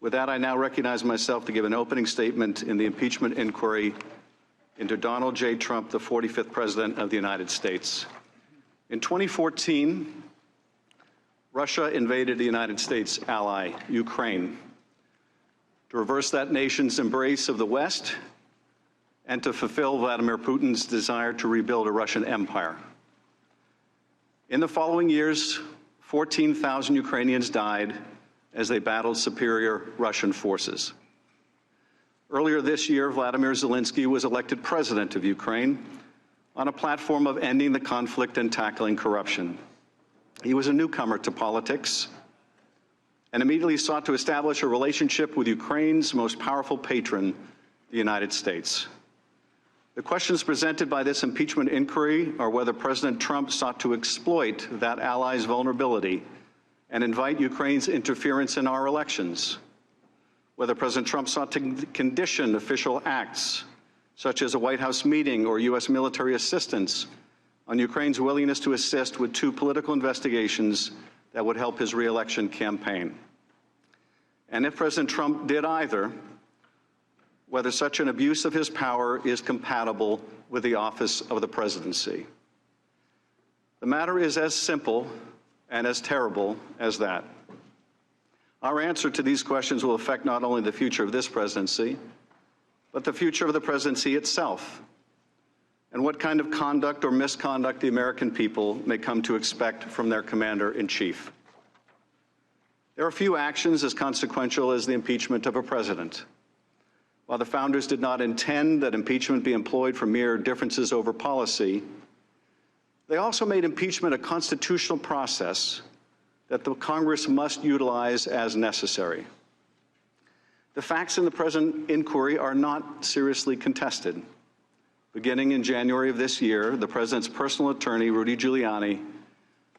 With that, I now recognize myself to give an opening statement in the impeachment inquiry into Donald J. Trump, the 45th President of the United States. In 2014, Russia invaded the United States ally, Ukraine, to reverse that nation's embrace of the West and to fulfill Vladimir Putin's desire to rebuild a Russian empire. In the following years, 14,000 Ukrainians died as they battled superior Russian forces. Earlier this year, Vladimir Zelensky was elected president of Ukraine on a platform of ending the conflict and tackling corruption. He was a newcomer to politics and immediately sought to establish a relationship with Ukraine's most powerful patron, the United States. The questions presented by this impeachment inquiry are whether President Trump sought to exploit that ally's vulnerability and invite Ukraine's interference in our elections, whether President Trump sought to condition official acts, such as a White House meeting or U.S. military assistance, on Ukraine's willingness to assist with 2 political investigations that would help his re-election campaign. And if President Trump did either, whether such an abuse of his power is compatible with the office of the presidency. The matter is as simple and as terrible as that. Our answer to these questions will affect not only the future of this presidency, but the future of the presidency itself, and what kind of conduct or misconduct the American people may come to expect from their commander-in-chief. There are few actions as consequential as the impeachment of a president. While the founders did not intend that impeachment be employed for mere differences over policy, they also made impeachment a constitutional process that the Congress must utilize as necessary. The facts in the present inquiry are not seriously contested. Beginning in January of this year, the president's personal attorney, Rudy Giuliani,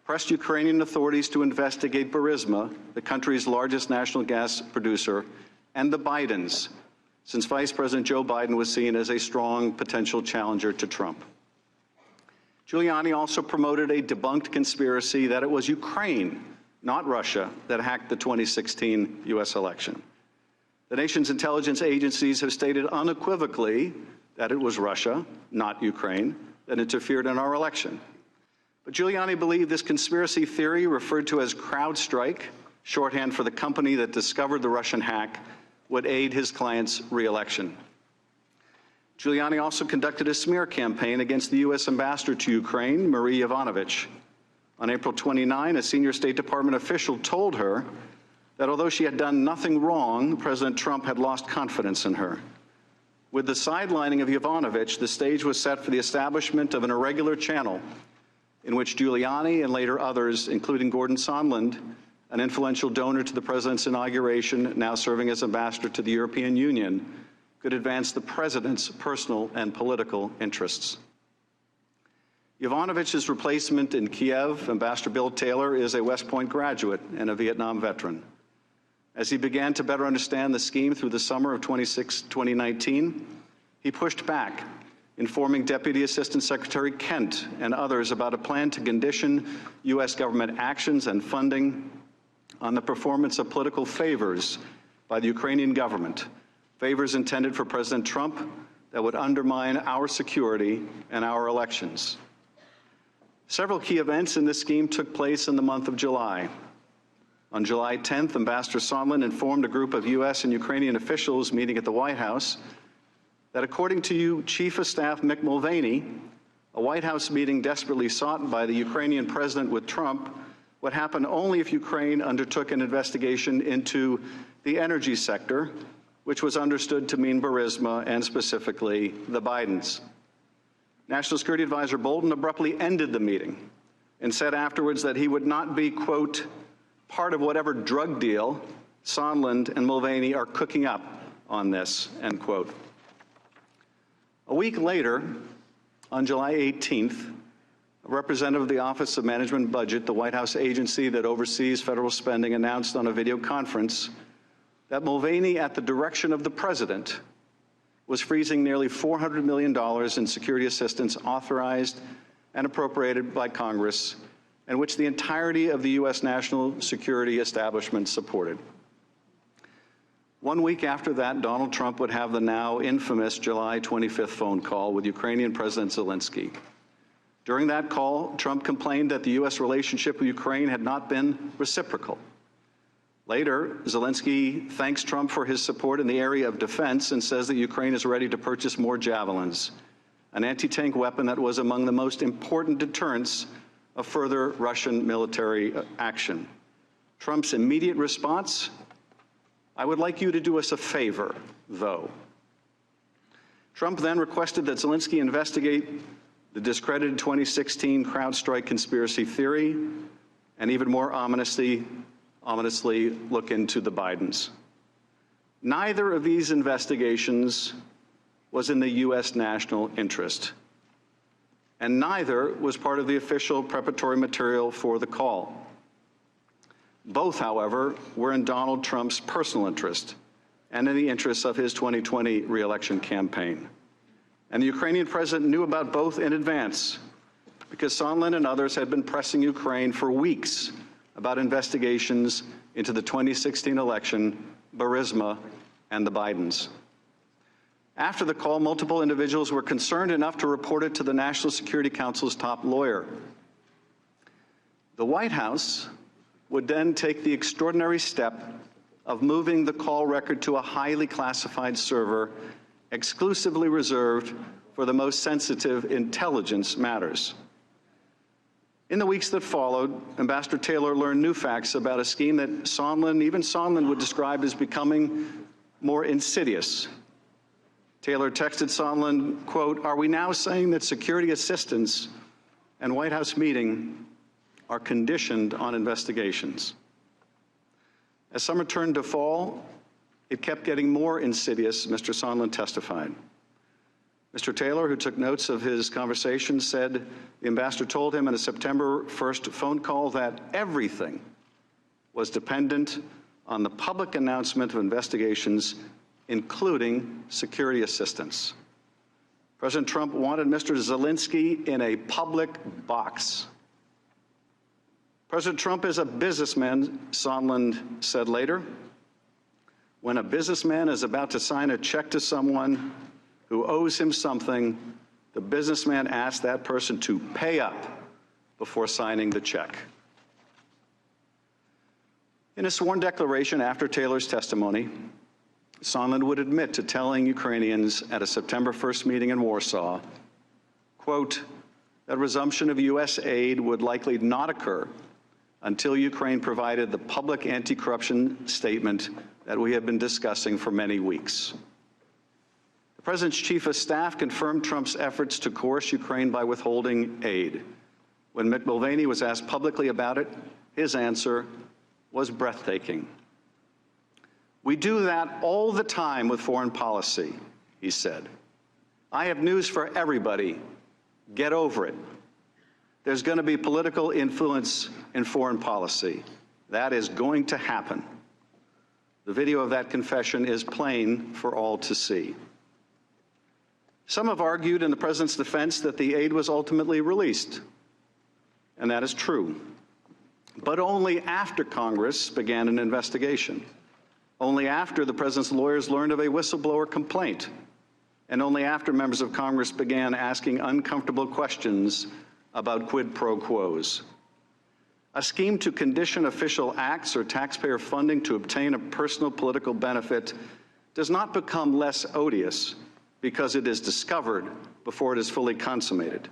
pressed Ukrainian authorities to investigate Burisma, the country's largest national gas producer, and the Bidens, since Vice President Joe Biden was seen as a strong potential challenger to Trump. Giuliani also promoted a debunked conspiracy that it was Ukraine, not Russia, that hacked the 2016 U.S. election. The nation's intelligence agencies have stated unequivocally that it was Russia, not Ukraine, that interfered in our election. But Giuliani believed this conspiracy theory, referred to as CrowdStrike, shorthand for the company that discovered the Russian hack, would aid his client's re-election. Giuliani also conducted a smear campaign against the U.S. ambassador to Ukraine, Marie Yovanovitch. On April 29, a senior State Department official told her that although she had done nothing wrong, President Trump had lost confidence in her. With the sidelining of Yovanovitch, the stage was set for the establishment of an irregular channel in which Giuliani and later others, including Gordon Sondland, an influential donor to the president's inauguration, now serving as ambassador to the European Union, could advance the president's personal and political interests. Yovanovitch's replacement in Kiev, Ambassador Bill Taylor, is a West Point graduate and a Vietnam veteran. As he began to better understand the scheme through the summer of 2019, he pushed back, informing Deputy Assistant Secretary Kent and others about a plan to condition U.S. government actions and funding on the performance of political favors by the Ukrainian government, favors intended for President Trump that would undermine our security and our elections. Several key events in this scheme took place in the month of July. On July 10th, Ambassador Sondland informed a group of U.S. and Ukrainian officials meeting at the White House that according to Chief of Staff Mick Mulvaney, a White House meeting desperately sought by the Ukrainian president with Trump would happen only if Ukraine undertook an investigation into the energy sector, which was understood to mean Burisma and specifically the Bidens. National Security Advisor Bolton abruptly ended the meeting and said afterwards that he would not be, quote, part of whatever drug deal Sondland and Mulvaney are cooking up on this, end quote. A week later, on July 18th, a representative of the Office of Management and Budget, the White House agency that oversees federal spending, announced on a video conference that Mulvaney, at the direction of the president, was freezing nearly $400 million in security assistance authorized and appropriated by Congress, and which the entirety of the U.S. national security establishment supported. 1 week after that, Donald Trump would have the now infamous July 25th phone call with Ukrainian President Zelensky. During that call, Trump complained that the U.S. relationship with Ukraine had not been reciprocal. Later, Zelensky thanks Trump for his support in the area of defense and says that Ukraine is ready to purchase more Javelins, an anti-tank weapon that was among the most important deterrents of further Russian military action. Trump's immediate response: "I would like you to do us a favor, though." Trump then requested that Zelensky investigate the discredited 2016 CrowdStrike conspiracy theory and, even more ominously, look into the Bidens. Neither of these investigations was in the U.S. national interest, and neither was part of the official preparatory material for the call. Both, however, were in Donald Trump's personal interest and in the interests of his 2020 re-election campaign. And the Ukrainian president knew about both in advance, because Sondland and others had been pressing Ukraine for weeks about investigations into the 2016 election, Burisma, and the Bidens. After the call, multiple individuals were concerned enough to report it to the National Security Council's top lawyer. The White House would then take the extraordinary step of moving the call record to a highly classified server exclusively reserved for the most sensitive intelligence matters. In the weeks that followed, Ambassador Taylor learned new facts about a scheme that even Sondland would describe as becoming more insidious. Taylor texted Sondland, quote, "Are we now saying that security assistance and White House meeting are conditioned on investigations?" As summer turned to fall, it kept getting more insidious, Mr. Sondland testified. Mr. Taylor, who took notes of his conversation, said the ambassador told him in a September 1st phone call that everything was dependent on the public announcement of investigations, including security assistance. President Trump wanted Mr. Zelensky in a public box. President Trump is a businessman, Sondland said later. When a businessman is about to sign a check to someone who owes him something, the businessman asks that person to pay up before signing the check. In a sworn declaration after Taylor's testimony, Sondland would admit to telling Ukrainians at a September 1st meeting in Warsaw, quote, that resumption of U.S. aid would likely not occur until Ukraine provided the public anti-corruption statement that we have been discussing for many weeks. The President's Chief of Staff confirmed Trump's efforts to coerce Ukraine by withholding aid. When Mick Mulvaney was asked publicly about it, his answer was breathtaking. "We do that all the time with foreign policy," he said. "I have news for everybody. Get over it. There's going to be political influence in foreign policy. That is going to happen." The video of that confession is plain for all to see. Some have argued in the President's defense that the aid was ultimately released, and that is true, but only after Congress began an investigation, only after the President's lawyers learned of a whistleblower complaint, and only after members of Congress began asking uncomfortable questions about quid pro quos. A scheme to condition official acts or taxpayer funding to obtain a personal political benefit does not become less odious because it is discovered before it is fully consummated.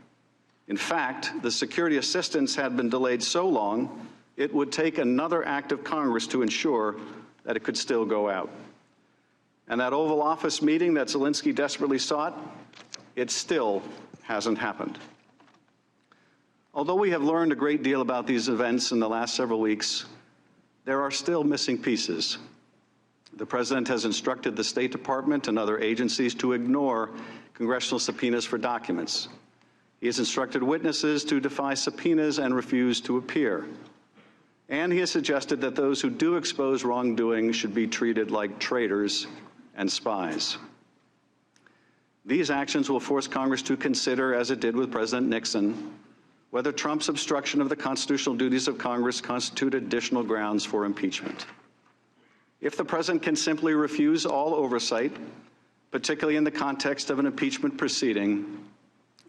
In fact, the security assistance had been delayed so long, it would take another act of Congress to ensure that it could still go out. And that Oval Office meeting that Zelensky desperately sought, it still hasn't happened. Although we have learned a great deal about these events in the last several weeks, there are still missing pieces. The President has instructed the State Department and other agencies to ignore congressional subpoenas for documents. He has instructed witnesses to defy subpoenas and refuse to appear. And he has suggested that those who do expose wrongdoing should be treated like traitors and spies. These actions will force Congress to consider, as it did with President Nixon, whether Trump's obstruction of the constitutional duties of Congress constitute additional grounds for impeachment. If the president can simply refuse all oversight, particularly in the context of an impeachment proceeding,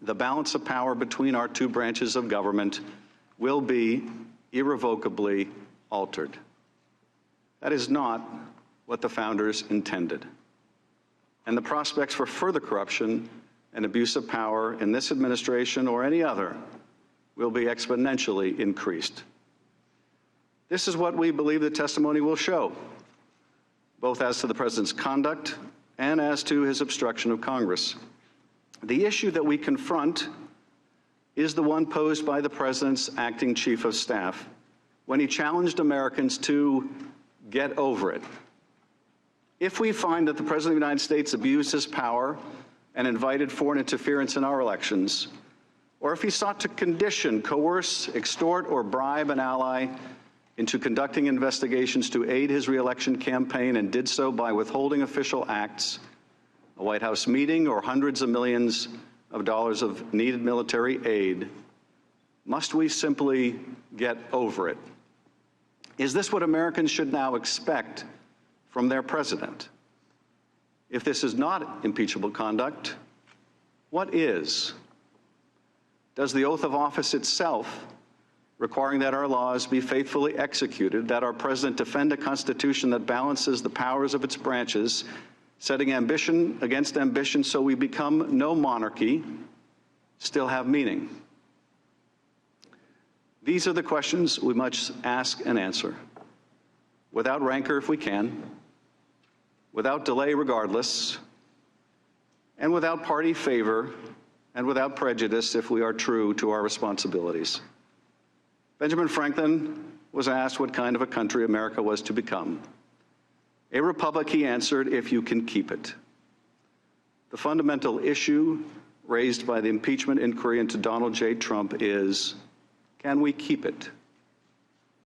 the balance of power between our two branches of government will be irrevocably altered. That is not what the founders intended. And the prospects for further corruption and abuse of power in this administration or any other will be exponentially increased. This is what we believe the testimony will show, both as to the president's conduct and as to his obstruction of Congress. The issue that we confront is the one posed by the president's acting chief of staff when he challenged Americans to get over it. If we find that the President of the United States abused his power and invited foreign interference in our elections, or if he sought to condition, coerce, extort, or bribe an ally into conducting investigations to aid his reelection campaign and did so by withholding official acts, a White House meeting, or hundreds of millions of dollars of needed military aid, must we simply get over it? Is this what Americans should now expect from their president? If this is not impeachable conduct, what is? Does the oath of office itself, requiring that our laws be faithfully executed, that our president defend a Constitution that balances the powers of its branches, setting ambition against ambition so we become no monarchy, still have meaning? These are the questions we must ask and answer, without rancor if we can, without delay regardless, and without party favor, and without prejudice if we are true to our responsibilities. Benjamin Franklin was asked what kind of a country America was to become. A republic, he answered, if you can keep it. The fundamental issue raised by the impeachment inquiry into Donald J. Trump is, can we keep it?